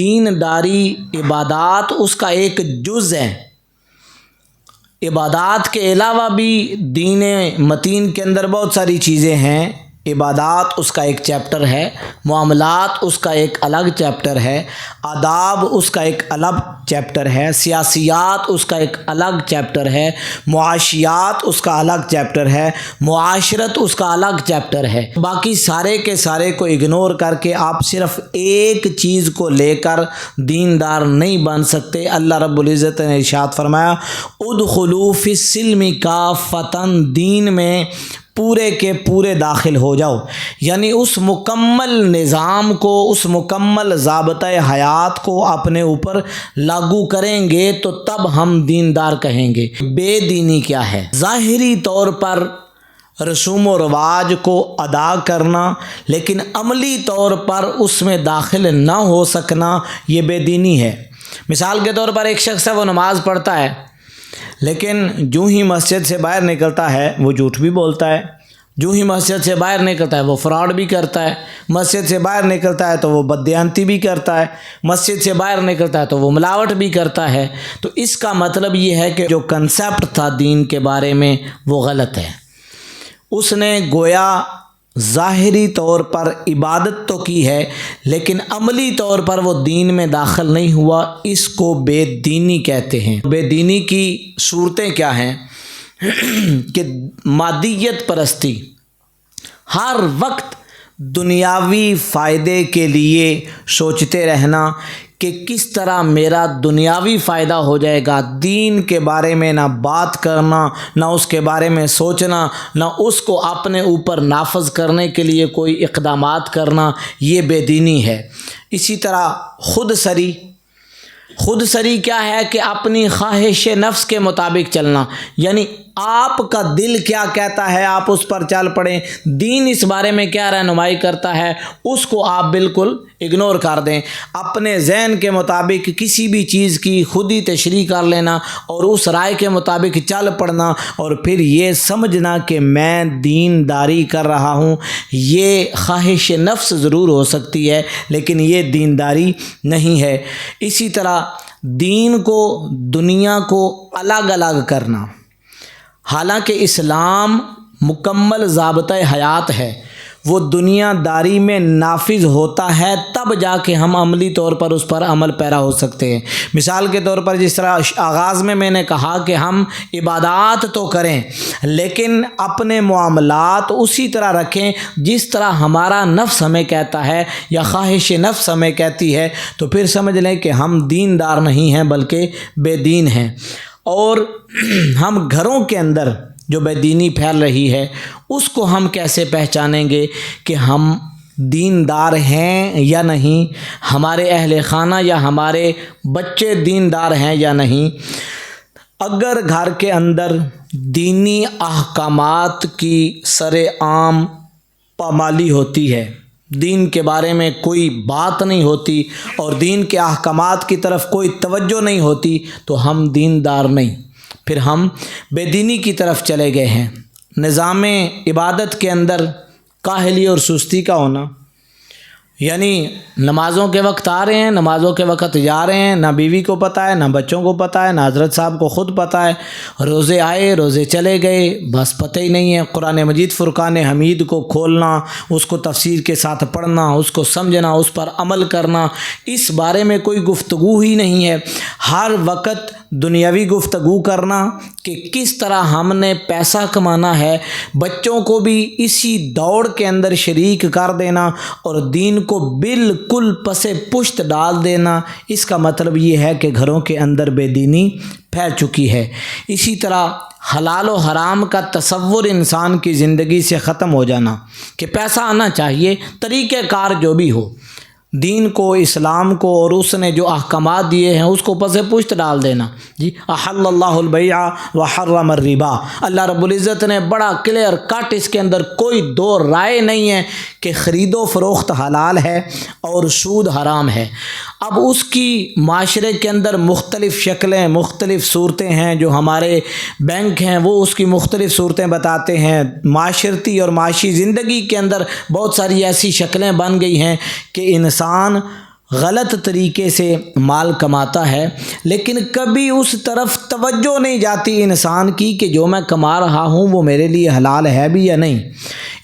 دینداری عبادات اس کا ایک جز ہے۔ عبادات کے علاوہ بھی دین متین کے اندر بہت ساری چیزیں ہیں۔ عبادات اس کا ایک چیپٹر ہے، معاملات اس کا ایک الگ چیپٹر ہے، آداب اس کا ایک الگ چیپٹر ہے، سیاسیات اس کا ایک الگ چیپٹر ہے، معاشیات اس کا الگ چیپٹر ہے، معاشرت اس کا الگ چیپٹر ہے۔ باقی سارے کے سارے کو اگنور کر کے آپ صرف ایک چیز کو لے کر دیندار نہیں بن سکتے۔ اللہ رب العزت نے ارشاد فرمایا ادخلوا فی السلم کافۃ، دین میں پورے کے پورے داخل ہو جاؤ، یعنی اس مکمل نظام کو، اس مکمل ضابطۂ حیات کو اپنے اوپر لاگو کریں گے تو تب ہم دیندار کہیں گے۔ بے دینی کیا ہے؟ ظاہری طور پر رسوم و رواج کو ادا کرنا لیکن عملی طور پر اس میں داخل نہ ہو سکنا، یہ بے دینی ہے۔ مثال کے طور پر ایک شخص ہے، وہ نماز پڑھتا ہے لیکن جو ہی مسجد سے باہر نکلتا ہے وہ جھوٹ بھی بولتا ہے، جو ہی مسجد سے باہر نکلتا ہے وہ فراڈ بھی کرتا ہے، مسجد سے باہر نکلتا ہے تو وہ بددیانتی بھی کرتا ہے، مسجد سے باہر نکلتا ہے تو وہ ملاوٹ بھی کرتا ہے۔ تو اس کا مطلب یہ ہے کہ جو کنسیپٹ تھا دین کے بارے میں وہ غلط ہے۔ اس نے گویا ظاہری طور پر عبادت تو کی ہے لیکن عملی طور پر وہ دین میں داخل نہیں ہوا، اس کو بے دینی کہتے ہیں۔ بے دینی کی صورتیں کیا ہیں کہ مادیت پرستی، ہر وقت دنیاوی فائدے کے لیے سوچتے رہنا کہ کس طرح میرا دنیاوی فائدہ ہو جائے گا، دین کے بارے میں نہ بات کرنا، نہ اس کے بارے میں سوچنا، نہ اس کو اپنے اوپر نافذ کرنے کے لیے کوئی اقدامات کرنا، یہ بے دینی ہے۔ اسی طرح خود سری کیا ہے کہ اپنی خواہش نفس کے مطابق چلنا، یعنی آپ کا دل کیا کہتا ہے آپ اس پر چل پڑیں، دین اس بارے میں کیا رہنمائی کرتا ہے اس کو آپ بالکل اگنور کر دیں، اپنے ذہن کے مطابق کسی بھی چیز کی خود ہی تشریح کر لینا اور اس رائے کے مطابق چل پڑنا اور پھر یہ سمجھنا کہ میں دینداری کر رہا ہوں۔ یہ خواہش نفس ضرور ہو سکتی ہے لیکن یہ دینداری نہیں ہے۔ اسی طرح دین کو، دنیا کو الگ الگ کرنا، حالانکہ اسلام مکمل ضابطۂ حیات ہے، وہ دنیا داری میں نافذ ہوتا ہے تب جا کے ہم عملی طور پر اس پر عمل پیرا ہو سکتے ہیں۔ مثال کے طور پر جس طرح آغاز میں نے کہا کہ ہم عبادات تو کریں لیکن اپنے معاملات اسی طرح رکھیں جس طرح ہمارا نفس ہمیں کہتا ہے یا خواہش نفس ہمیں کہتی ہے، تو پھر سمجھ لیں کہ ہم دیندار نہیں ہیں بلکہ بے دین ہیں۔ اور ہم گھروں کے اندر جو بے دینی پھیل رہی ہے اس کو ہم کیسے پہچانیں گے کہ ہم دیندار ہیں یا نہیں، ہمارے اہل خانہ یا ہمارے بچے دیندار ہیں یا نہیں؟ اگر گھر کے اندر دینی احکامات کی سر عام پامالی ہوتی ہے، دین کے بارے میں کوئی بات نہیں ہوتی اور دین کے احکامات کی طرف کوئی توجہ نہیں ہوتی تو ہم دیندار نہیں، پھر ہم بے دینی کی طرف چلے گئے ہیں۔ نظام عبادت کے اندر کاہلی اور سستی کا ہونا، یعنی نمازوں کے وقت آ رہے ہیں، نمازوں کے وقت جا رہے ہیں، نہ بیوی کو پتہ ہے، نہ بچوں کو پتہ ہے، نہ حضرت صاحب کو خود پتہ ہے، روزے آئے روزے چلے گئے، بس پتہ ہی نہیں ہے۔ قرآن مجید فرقان حمید کو کھولنا، اس کو تفسیر کے ساتھ پڑھنا، اس کو سمجھنا، اس پر عمل کرنا، اس بارے میں کوئی گفتگو ہی نہیں ہے۔ ہر وقت دنیاوی گفتگو کرنا کہ کس طرح ہم نے پیسہ کمانا ہے، بچوں کو بھی اسی دوڑ کے اندر شریک کر دینا اور دین کو بالکل پس پشت ڈال دینا، اس کا مطلب یہ ہے کہ گھروں کے اندر بے دینی پھیل چکی ہے۔ اسی طرح حلال و حرام کا تصور انسان کی زندگی سے ختم ہو جانا کہ پیسہ آنا چاہیے، طریقہ کار جو بھی ہو، دین کو، اسلام کو اور اس نے جو احکامات دیے ہیں اس کو پس پشت ڈال دینا۔ جی احل اللہ البیع وحرم الربا، اللہ رب العزت نے بڑا کلیئر کٹ، اس کے اندر کوئی دو رائے نہیں ہے کہ خرید و فروخت حلال ہے اور سود حرام ہے۔ اب اس کی معاشرے کے اندر مختلف شکلیں، مختلف صورتیں ہیں، جو ہمارے بینک ہیں وہ اس کی مختلف صورتیں بتاتے ہیں، معاشرتی اور معاشی زندگی کے اندر بہت ساری ایسی شکلیں بن گئی ہیں کہ انسان غلط طریقے سے مال کماتا ہے، لیکن کبھی اس طرف توجہ نہیں جاتی انسان کی کہ جو میں کما رہا ہوں وہ میرے لیے حلال ہے بھی یا نہیں۔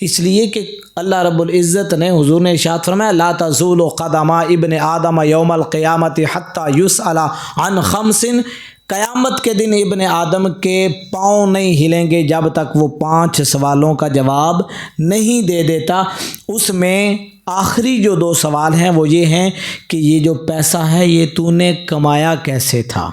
اس لیے کہ اللہ رب العزت نے، حضور نے ارشاد فرمایا لا تزول قدم ابن آدم یوم القیامت حتی یسأل عن خمس، قیامت کے دن ابن آدم کے پاؤں نہیں ہلیں گے جب تک وہ 5 سوالوں کا جواب نہیں دے دیتا۔ اس میں آخری جو 2 سوال ہیں وہ یہ ہیں کہ یہ جو پیسہ ہے یہ تو نے کمایا کیسے تھا،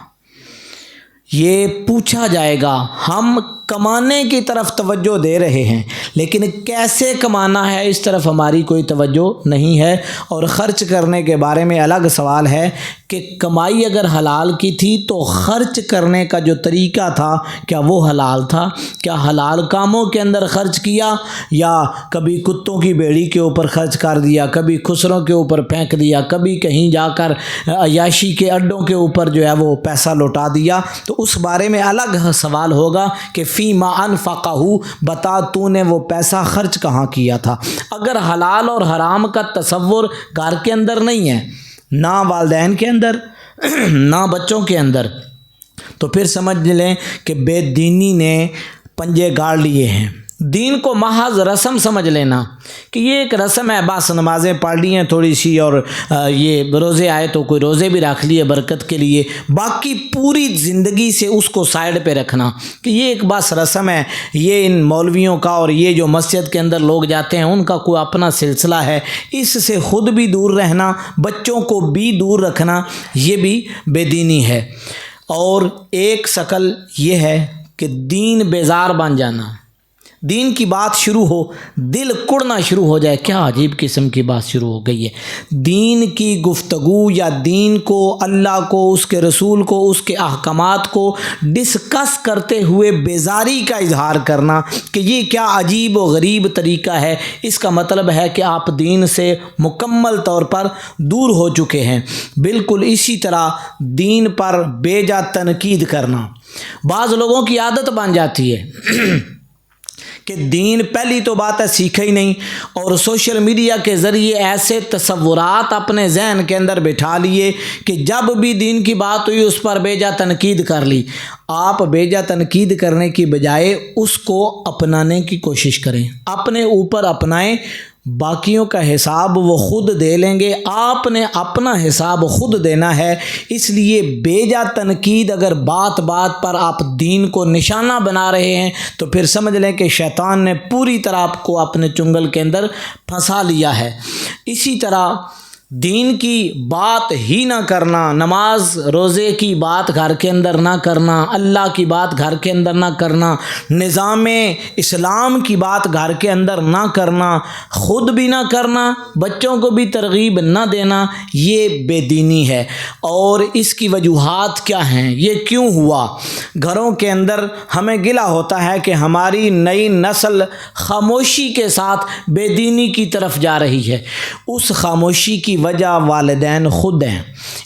یہ پوچھا جائے گا۔ ہم کمانے کی طرف توجہ دے رہے ہیں لیکن کیسے کمانا ہے اس طرف ہماری کوئی توجہ نہیں ہے۔ اور خرچ کرنے کے بارے میں الگ سوال ہے کہ کمائی اگر حلال کی تھی تو خرچ کرنے کا جو طریقہ تھا کیا وہ حلال تھا؟ کیا حلال کاموں کے اندر خرچ کیا یا کبھی کتوں کی بیڑی کے اوپر خرچ کر دیا، کبھی خسروں کے اوپر پھینک دیا، کبھی کہیں جا کر عیاشی کے اڈوں کے اوپر جو ہے وہ پیسہ لوٹا دیا؟ تو اس بارے میں الگ سوال ہوگا کہ فیما انفقہ، بتا تو نے وہ پیسہ خرچ کہاں کیا تھا۔ اگر حلال اور حرام کا تصور گھر کے اندر نہیں ہے، نہ والدین کے اندر نہ بچوں کے اندر، تو پھر سمجھ لیں کہ بے دینی نے پنجے گاڑ لیے ہیں۔ دین کو محض رسم سمجھ لینا کہ یہ ایک رسم ہے، بس نمازیں پڑھ لی ہیں تھوڑی سی اور یہ روزے آئے تو کوئی روزے بھی رکھ لیے برکت کے لیے، باقی پوری زندگی سے اس کو سائڈ پہ رکھنا کہ یہ ایک بس رسم ہے، یہ ان مولویوں کا اور یہ جو مسجد کے اندر لوگ جاتے ہیں ان کا کوئی اپنا سلسلہ ہے، اس سے خود بھی دور رہنا، بچوں کو بھی دور رکھنا، یہ بھی بے دینی ہے۔ اور ایک شکل یہ ہے کہ دین بیزار بن جانا، دین کی بات شروع ہو دل کڑنا شروع ہو جائے، کیا عجیب قسم کی بات شروع ہو گئی ہے۔ دین کی گفتگو یا دین کو، اللہ کو، اس کے رسول کو، اس کے احکامات کو ڈسکس کرتے ہوئے بیزاری کا اظہار کرنا کہ یہ کیا عجیب و غریب طریقہ ہے، اس کا مطلب ہے کہ آپ دین سے مکمل طور پر دور ہو چکے ہیں۔ بالکل اسی طرح دین پر بے جا تنقید کرنا بعض لوگوں کی عادت بن جاتی ہے کہ دین پہلی تو بات ہے سیکھا ہی نہیں، اور سوشل میڈیا کے ذریعے ایسے تصورات اپنے ذہن کے اندر بٹھا لیے کہ جب بھی دین کی بات ہوئی اس پر بے جا تنقید کر لی۔ آپ بے جا تنقید کرنے کی بجائے اس کو اپنانے کی کوشش کریں، اپنے اوپر اپنائیں، باقیوں کا حساب وہ خود دے لیں گے، آپ نے اپنا حساب خود دینا ہے۔ اس لیے بے جا تنقید، اگر بات بات پر آپ دین کو نشانہ بنا رہے ہیں تو پھر سمجھ لیں کہ شیطان نے پوری طرح آپ کو اپنے چنگل کے اندر پھنسا لیا ہے۔ اسی طرح دین کی بات ہی نہ کرنا، نماز روزے کی بات گھر کے اندر نہ کرنا، اللہ کی بات گھر کے اندر نہ کرنا، نظام اسلام کی بات گھر کے اندر نہ کرنا، خود بھی نہ کرنا، بچوں کو بھی ترغیب نہ دینا، یہ بے دینی ہے۔ اور اس کی وجوہات کیا ہیں، یہ کیوں ہوا؟ گھروں کے اندر ہمیں گلہ ہوتا ہے کہ ہماری نئی نسل خاموشی کے ساتھ بے دینی کی طرف جا رہی ہے۔ اس خاموشی کی وجہ والدین خود ہیں،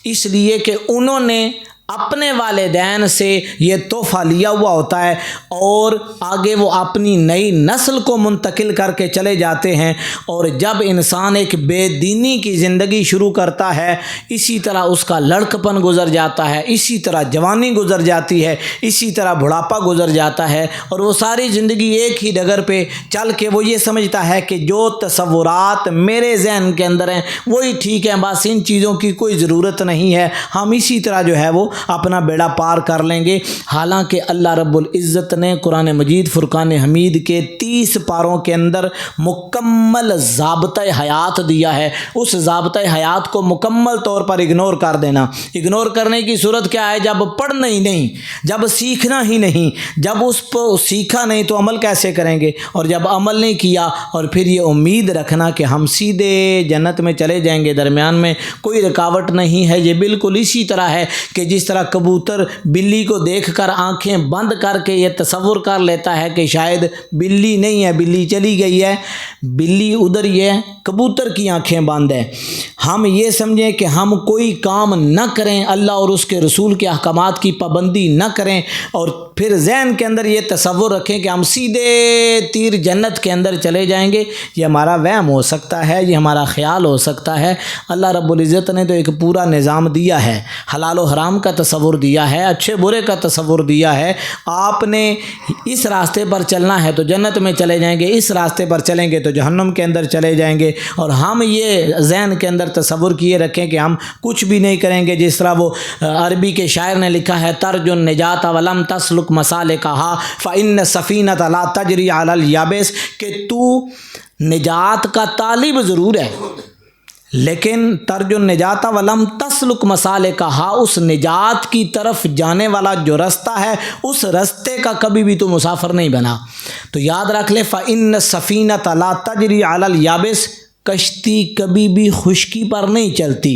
اس لیے کہ انہوں نے اپنے والدین سے یہ تحفہ لیا ہوا ہوتا ہے اور آگے وہ اپنی نئی نسل کو منتقل کر کے چلے جاتے ہیں۔ اور جب انسان ایک بے دینی کی زندگی شروع کرتا ہے، اسی طرح اس کا لڑکپن گزر جاتا ہے، اسی طرح جوانی گزر جاتی ہے، اسی طرح بڑھاپا گزر جاتا ہے، اور وہ ساری زندگی ایک ہی ڈگر پہ چل کے وہ یہ سمجھتا ہے کہ جو تصورات میرے ذہن کے اندر ہیں وہی ٹھیک ہیں، بس ان چیزوں کی کوئی ضرورت نہیں ہے، ہم اسی طرح جو ہے وہ اپنا بیڑا پار کر لیں گے۔ حالانکہ اللہ رب العزت نے قرآن مجید فرقان حمید کے 30 پاروں کے اندر مکمل ضابطہ حیات دیا ہے۔ اس ضابطہ حیات کو مکمل طور پر اگنور کر دینا، اگنور کرنے کی صورت کیا ہے؟ جب پڑھنا ہی نہیں، جب سیکھنا ہی نہیں، جب اس کو سیکھا نہیں تو عمل کیسے کریں گے؟ اور جب عمل نہیں کیا اور پھر یہ امید رکھنا کہ ہم سیدھے جنت میں چلے جائیں گے، درمیان میں کوئی رکاوٹ نہیں ہے، یہ بالکل اسی طرح ہے کہ جس طرح کبوتر بلی کو دیکھ کر آنکھیں بند کر کے یہ تصور کر لیتا ہے کہ شاید بلی نہیں ہے، بلی چلی گئی ہے، بلی ادھر یہ کبوتر کی آنکھیں بند ہیں۔ ہم یہ سمجھیں کہ ہم کوئی کام نہ کریں، اللہ اور اس کے رسول کے احکامات کی پابندی نہ کریں، اور پھر ذہن کے اندر یہ تصور رکھیں کہ ہم سیدھے تیر جنت کے اندر چلے جائیں گے، یہ ہمارا وہم ہو سکتا ہے، یہ ہمارا خیال ہو سکتا ہے۔ اللہ رب العزت نے تو ایک پورا نظام دیا ہے، حلال و حرام کا تصور دیا ہے، اچھے برے کا تصور دیا ہے۔ آپ نے اس راستے پر چلنا ہے تو جنت میں چلے جائیں گے، اس راستے پر چلیں گے تو جہنم کے اندر چلے جائیں گے، اور ہم یہ ذہن کے اندر تصور کیے رکھیں کہ ہم کچھ بھی نہیں کریں گے، جس طرح وہ عربی کے شاعر نے لکھا ہے، ترجو النجات ولم تسلک مسالکہا فإن السفینۃ لا تجری علی الیابس، کہ تو نجات کا طالب ضرور ہے لیکن ترجو النجات ولم تسلک مسالکہا، اس نجات کی طرف جانے والا جو رستہ ہے اس رستے کا کبھی بھی تو مسافر نہیں بنا۔ تو یاد رکھ لے، فإن السفینۃ لا تجری علی الیابس، کشتی کبھی بھی خشکی پر نہیں چلتی۔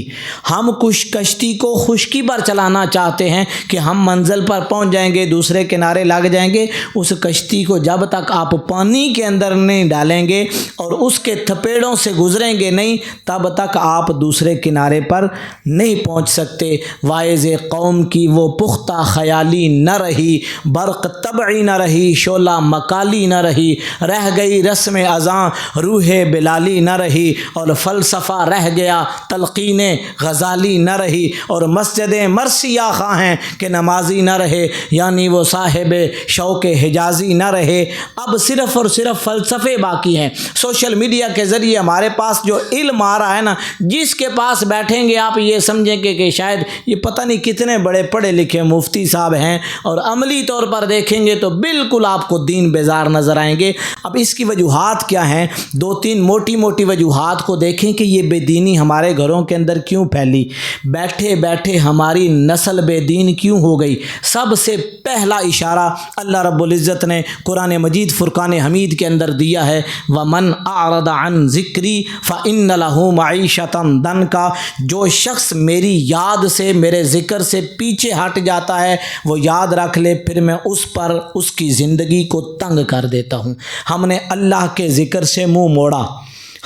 ہم کشتی کو خشکی پر چلانا چاہتے ہیں کہ ہم منزل پر پہنچ جائیں گے، دوسرے کنارے لگ جائیں گے۔ اس کشتی کو جب تک آپ پانی کے اندر نہیں ڈالیں گے اور اس کے تھپیڑوں سے گزریں گے نہیں، تب تک آپ دوسرے کنارے پر نہیں پہنچ سکتے۔ واعظ قوم کی وہ پختہ خیالی نہ رہی، برق طبعی نہ رہی، شعلہ مکالی نہ رہی، رہ گئی رسم اذاں روح بلالی نہ رہی، اور فلسفہ رہ گیا تلقین غزالی نہ رہی، اور مسجد مرثیہ خواہ ہیں کہ نمازی نہ رہے، یعنی وہ صاحب شوق حجازی نہ رہے۔ اب صرف اور صرف فلسفے باقی ہیں۔ سوشل میڈیا کے ذریعے ہمارے پاس جو علم آ رہا ہے نا، جس کے پاس بیٹھیں گے آپ یہ سمجھیں کہ شاید یہ پتہ نہیں کتنے بڑے پڑھے لکھے مفتی صاحب ہیں، اور عملی طور پر دیکھیں گے تو بالکل آپ کو دین بیزار نظر آئیں گے۔ اب اس کی وجوہات کیا ہیں؟ دو تین موٹی وجوہات کو دیکھیں کہ یہ بے دینی ہمارے گھروں کے اندر کیوں پھیلی، بیٹھے بیٹھے ہماری نسل بے دین کیوں ہو گئی۔ سب سے پہلا اشارہ اللہ رب العزت نے قرآن مجید فرقان حمید کے اندر دیا ہے، وَمَنْ أَعْرَضَ عَنْ ذِكْرِي فَإِنَّ لَهُ مَعِيشَةً ضَنْكَ، جو شخص میری یاد سے، میرے ذکر سے پیچھے ہٹ جاتا ہے، وہ یاد رکھ لے پھر میں اس پر اس کی زندگی کو تنگ کر دیتا ہوں۔ ہم نے اللہ کے ذکر سے منہ موڑا،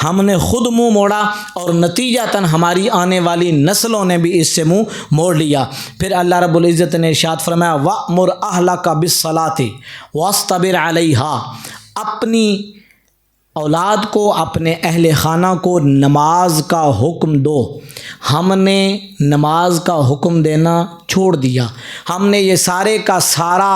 ہم نے خود منہ موڑا، اور نتیجتاً ہماری آنے والی نسلوں نے بھی اس سے منہ موڑ لیا۔ پھر اللہ رب العزت نے ارشاد فرمایا، وَأْمُرْ أَهْلَكَ بِالصَّلَاةِ وَاصْطَبِرْ عَلَيْهَا، اپنی اولاد کو، اپنے اہل خانہ کو نماز کا حکم دو۔ ہم نے نماز کا حکم دینا چھوڑ دیا، ہم نے یہ سارے کا سارا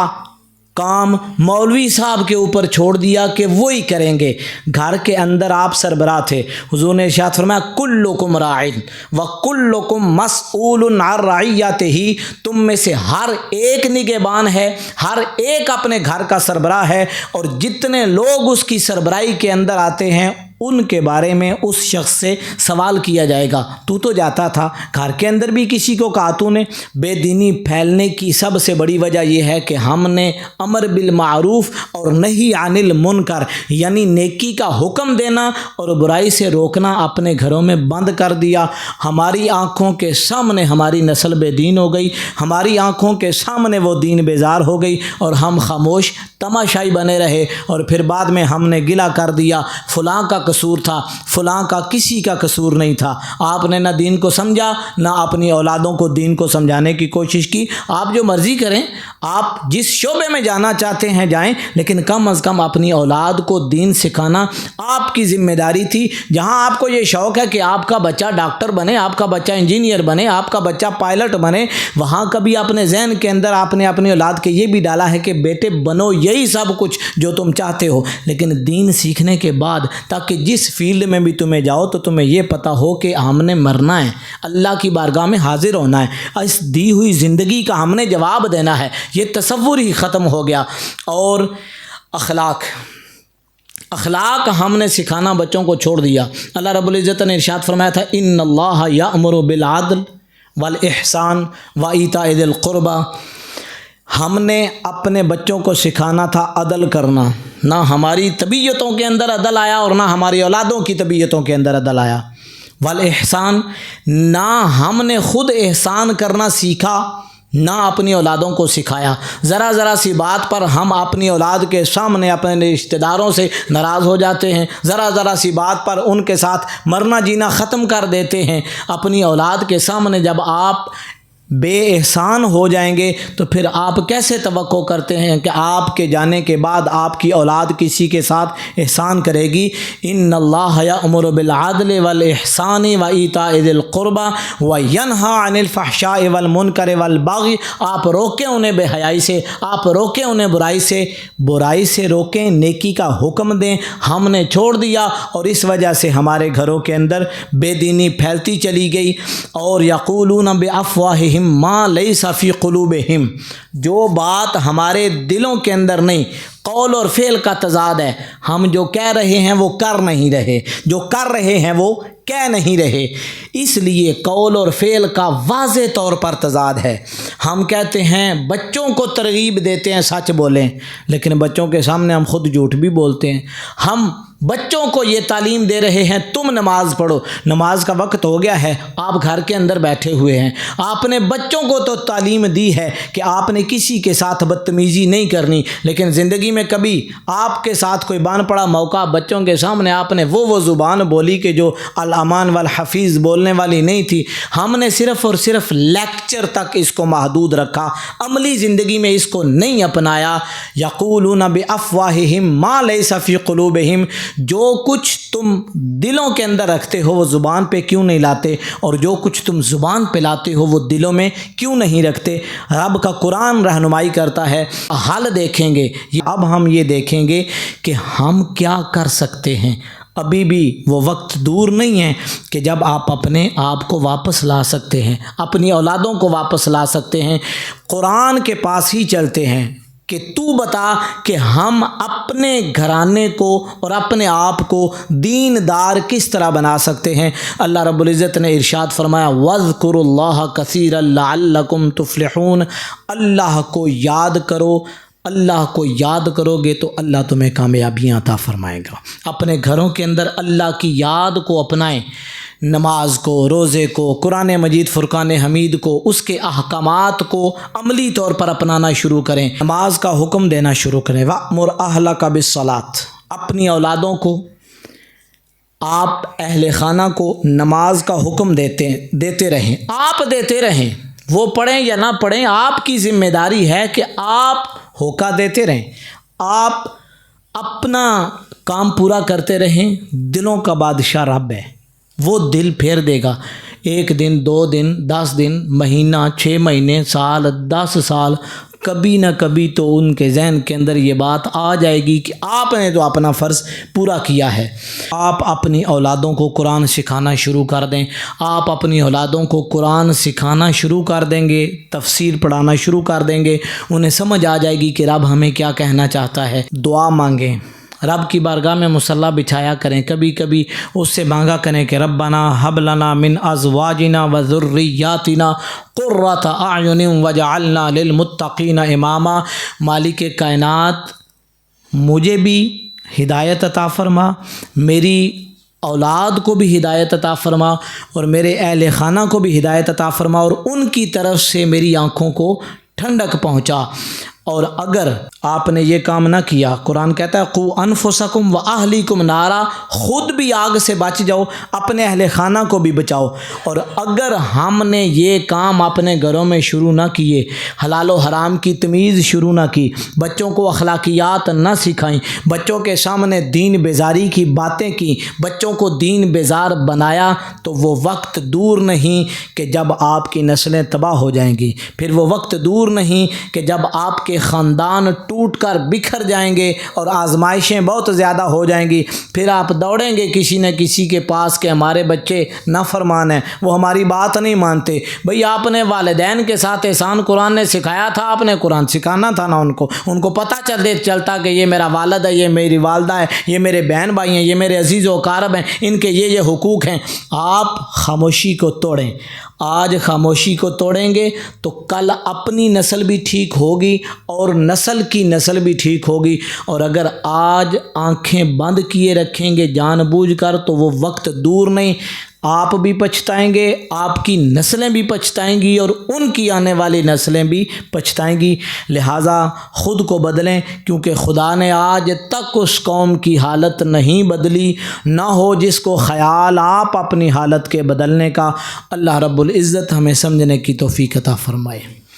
کام مولوی صاحب کے اوپر چھوڑ دیا کہ وہی کریں گے۔ گھر کے اندر آپ سربراہ تھے، حضور نے ارشاد فرمایا، کلکم راعٍ وکلکم مسئول عن رعیتہ، تم میں سے ہر ایک نگہبان ہے، ہر ایک اپنے گھر کا سربراہ ہے، اور جتنے لوگ اس کی سربراہی کے اندر آتے ہیں ان کے بارے میں اس شخص سے سوال کیا جائے گا۔ تو جاتا تھا گھر کے اندر بھی کسی کو کہا تو نے؟ بے دینی پھیلنے کی سب سے بڑی وجہ یہ ہے کہ ہم نے امر بالمعروف اور نہی عن المنکر، یعنی نیکی کا حکم دینا اور برائی سے روکنا اپنے گھروں میں بند کر دیا۔ ہماری آنکھوں کے سامنے ہماری نسل بے دین ہو گئی، ہماری آنکھوں کے سامنے وہ دین بیزار ہو گئی، اور ہم خاموش تماشائی بنے رہے، اور پھر بعد میں ہم نے گلہ کر دیا فلاں کا قصور تھا، فلاں کا کسی کا قصور نہیں تھا۔ آپ نے نہ دین کو سمجھا، نہ اپنی اولادوں کو دین کو سمجھانے کی کوشش کی۔ آپ جو مرضی کریں، آپ جس شعبے میں جانا چاہتے ہیں جائیں، لیکن کم از کم اپنی اولاد کو دین سکھانا آپ کی ذمہ داری تھی۔ جہاں آپ کو یہ شوق ہے کہ آپ کا بچہ ڈاکٹر بنے، آپ کا بچہ انجینئر بنے، آپ کا بچہ پائلٹ بنے، وہاں کبھی اپنے ذہن کے اندر آپ نے اپنی اولاد کے یہ بھی ڈالا ہے کہ بیٹے بنو یہی سب کچھ جو تم چاہتے ہو، لیکن دین سیکھنے کے بعد تاکہ جس فیلڈ میں بھی تمہیں جاؤ تو تمہیں یہ پتہ ہو کہ ہم نے مرنا ہے، اللہ کی بارگاہ میں حاضر ہونا ہے، اس دی ہوئی زندگی کا ہم نے جواب دینا ہے۔ یہ تصور ہی ختم ہو گیا۔ اور اخلاق ہم نے سکھانا بچوں کو چھوڑ دیا۔ اللہ رب العزت نے ارشاد فرمایا تھا، ان اللہ یأمر بالعدل والاحسان وایتاء ذی القربی، ہم نے اپنے بچوں کو سکھانا تھا عدل کرنا۔ نہ ہماری طبیعتوں کے اندر عدل آیا اور نہ ہماری اولادوں کی طبیعتوں کے اندر عدل آیا۔ والاحسان، نہ ہم نے خود احسان کرنا سیکھا نہ اپنی اولادوں کو سکھایا۔ ذرا ذرا سی بات پر ہم اپنی اولاد کے سامنے اپنے رشتہ داروں سے ناراض ہو جاتے ہیں، ذرا ذرا سی بات پر ان کے ساتھ مرنا جینا ختم کر دیتے ہیں۔ اپنی اولاد کے سامنے جب آپ بے احسان ہو جائیں گے تو پھر آپ کیسے توقع کرتے ہیں کہ آپ کے جانے کے بعد آپ کی اولاد کسی کے ساتھ احسان کرے گی؟ ان اللہ یأمر بالعدل والاحسان وایتاء ذی القربی وینہی عن الفحشاء والمنکر والبغی۔ آپ روکیں انہیں بے حیائی سے، آپ روکیں انہیں برائی سے روکیں، نیکی کا حکم دیں۔ ہم نے چھوڑ دیا اور اس وجہ سے ہمارے گھروں کے اندر بے دینی پھیلتی چلی گئی۔ اور یقولون بافواہہم ما لیس فی قلوبہم، جو بات ہمارے دلوں کے اندر نہیں، قول اور فعل کا تضاد ہے۔ ہم جو کہہ رہے ہیں وہ کر نہیں رہے، جو کر رہے ہیں وہ کہہ نہیں رہے، اس لیے قول اور فعل کا واضح طور پر تضاد ہے۔ ہم کہتے ہیں بچوں کو ترغیب دیتے ہیں سچ بولیں، لیکن بچوں کے سامنے ہم خود جھوٹ بھی بولتے ہیں۔ ہم بچوں کو یہ تعلیم دے رہے ہیں تم نماز پڑھو، نماز کا وقت ہو گیا ہے، آپ گھر کے اندر بیٹھے ہوئے ہیں۔ آپ نے بچوں کو تو تعلیم دی ہے کہ آپ نے کسی کے ساتھ بدتمیزی نہیں کرنی، لیکن زندگی میں کبھی آپ کے ساتھ کوئی بان پڑا موقع بچوں کے سامنے آپ نے وہ زبان بولی کہ جو الامان والحفیظ بولنے والی نہیں تھی۔ ہم نے صرف اور صرف لیکچر تک اس کو محدود رکھا، عملی زندگی میں اس کو نہیں اپنایا۔ یقولون بافواہہم ما لیس فی قلوبہم، جو کچھ تم دلوں کے اندر رکھتے ہو وہ زبان پہ کیوں نہیں لاتے، اور جو کچھ تم زبان پہ لاتے ہو وہ دلوں میں کیوں نہیں رکھتے؟ رب کا قرآن رہنمائی کرتا ہے۔ حل دیکھیں گے، اب ہم یہ دیکھیں گے کہ ہم کیا کر سکتے ہیں۔ ابھی بھی وہ وقت دور نہیں ہے کہ جب آپ اپنے آپ کو واپس لا سکتے ہیں، اپنی اولادوں کو واپس لا سکتے ہیں۔ قرآن کے پاس ہی چلتے ہیں کہ تو بتا کہ ہم اپنے گھرانے کو اور اپنے آپ کو دیندار کس طرح بنا سکتے ہیں۔ اللہ رب العزت نے ارشاد فرمایا وَاذْكُرُوا اللَّهَ كَثِيرًا لَعَلَّكُمْ تُفْلِحُونَ، اللہ کو یاد کرو، اللہ کو یاد کرو گے تو اللہ تمہیں کامیابیاں عطا فرمائے گا۔ اپنے گھروں کے اندر اللہ کی یاد کو اپنائیں، نماز کو، روزے کو، قرآن مجید فرقان حمید کو، اس کے احکامات کو عملی طور پر اپنانا شروع کریں، نماز کا حکم دینا شروع کریں۔ وَأْمُرْ أَهْلَكَ بِالصَّلَاةِ، اپنی اولادوں کو، آپ اہل خانہ کو نماز کا حکم دیتے رہیں، آپ دیتے رہیں، وہ پڑھیں یا نہ پڑھیں، آپ کی ذمہ داری ہے کہ آپ ہوکا دیتے رہیں، آپ اپنا کام پورا کرتے رہیں۔ دلوں کا بادشاہ رب ہے، وہ دل پھیر دے گا۔ 1 دن، 2 دن، 10 دن، مہینہ، 6 مہینے، سال، 10 سال، کبھی نہ کبھی تو ان کے ذہن کے اندر یہ بات آ جائے گی کہ آپ نے تو اپنا فرض پورا کیا ہے۔ آپ اپنی اولادوں کو قرآن سکھانا شروع کر دیں، آپ اپنی اولادوں کو قرآن سکھانا شروع کر دیں گے، تفسیر پڑھانا شروع کر دیں گے، انہیں سمجھ آ جائے گی کہ رب ہمیں کیا کہنا چاہتا ہے۔ دعا مانگیں، رب کی بارگاہ میں مصلی بچھایا کریں، کبھی کبھی اس سے مانگا کریں کہ ربنا ہب لنا من ازواجنا وذریاتنا قرۃ اعین وجعلنا للمتقین اماما۔ مالک کائنات مجھے بھی ہدایت عطا فرما، میری اولاد کو بھی ہدایت عطا فرما، اور میرے اہل خانہ کو بھی ہدایت عطا فرما، اور ان کی طرف سے میری آنکھوں کو ٹھنڈک پہنچا۔ اور اگر آپ نے یہ کام نہ کیا، قرآن کہتا ہے قوا انفسکم واہلیکم نارا، خود بھی آگ سے بچ جاؤ، اپنے اہل خانہ کو بھی بچاؤ۔ اور اگر ہم نے یہ کام اپنے گھروں میں شروع نہ کیے، حلال و حرام کی تمیز شروع نہ کی، بچوں کو اخلاقیات نہ سکھائیں، بچوں کے سامنے دین بیزاری کی باتیں کی، بچوں کو دین بیزار بنایا، تو وہ وقت دور نہیں کہ جب آپ کی نسلیں تباہ ہو جائیں گی، پھر وہ وقت دور نہیں کہ جب آپ کے خاندان ٹوٹ کر بکھر جائیں گے اور آزمائشیں بہت زیادہ ہو جائیں گی۔ پھر آپ دوڑیں گے کسی نہ کسی کے پاس کہ ہمارے بچے نافرمان ہیں، وہ ہماری بات نہیں مانتے۔ بھئی آپ نے والدین کے ساتھ احسان قرآن نے سکھایا تھا، آپ نے قرآن سکھانا تھا نا ان کو پتہ چلتا کہ یہ میرا والد ہے، یہ میری والدہ ہے، یہ میرے بہن بھائی ہیں، یہ میرے عزیز و اقارب ہیں، ان کے یہ حقوق ہیں۔ آپ خاموشی کو توڑیں، آج خاموشی کو توڑیں گے تو کل اپنی نسل بھی ٹھیک ہوگی اور نسل کی نسل بھی ٹھیک ہوگی۔ اور اگر آج آنکھیں بند کیے رکھیں گے جان بوجھ کر تو وہ وقت دور نہیں، آپ بھی پچھتائیں گے، آپ کی نسلیں بھی پچھتائیں گی، اور ان کی آنے والی نسلیں بھی پچھتائیں گی۔ لہٰذا خود کو بدلیں، کیونکہ خدا نے آج تک اس قوم کی حالت نہیں بدلی، نہ ہو جس کو خیال آپ اپنی حالت کے بدلنے کا۔ اللہ رب العزت ہمیں سمجھنے کی توفیق عطا فرمائے۔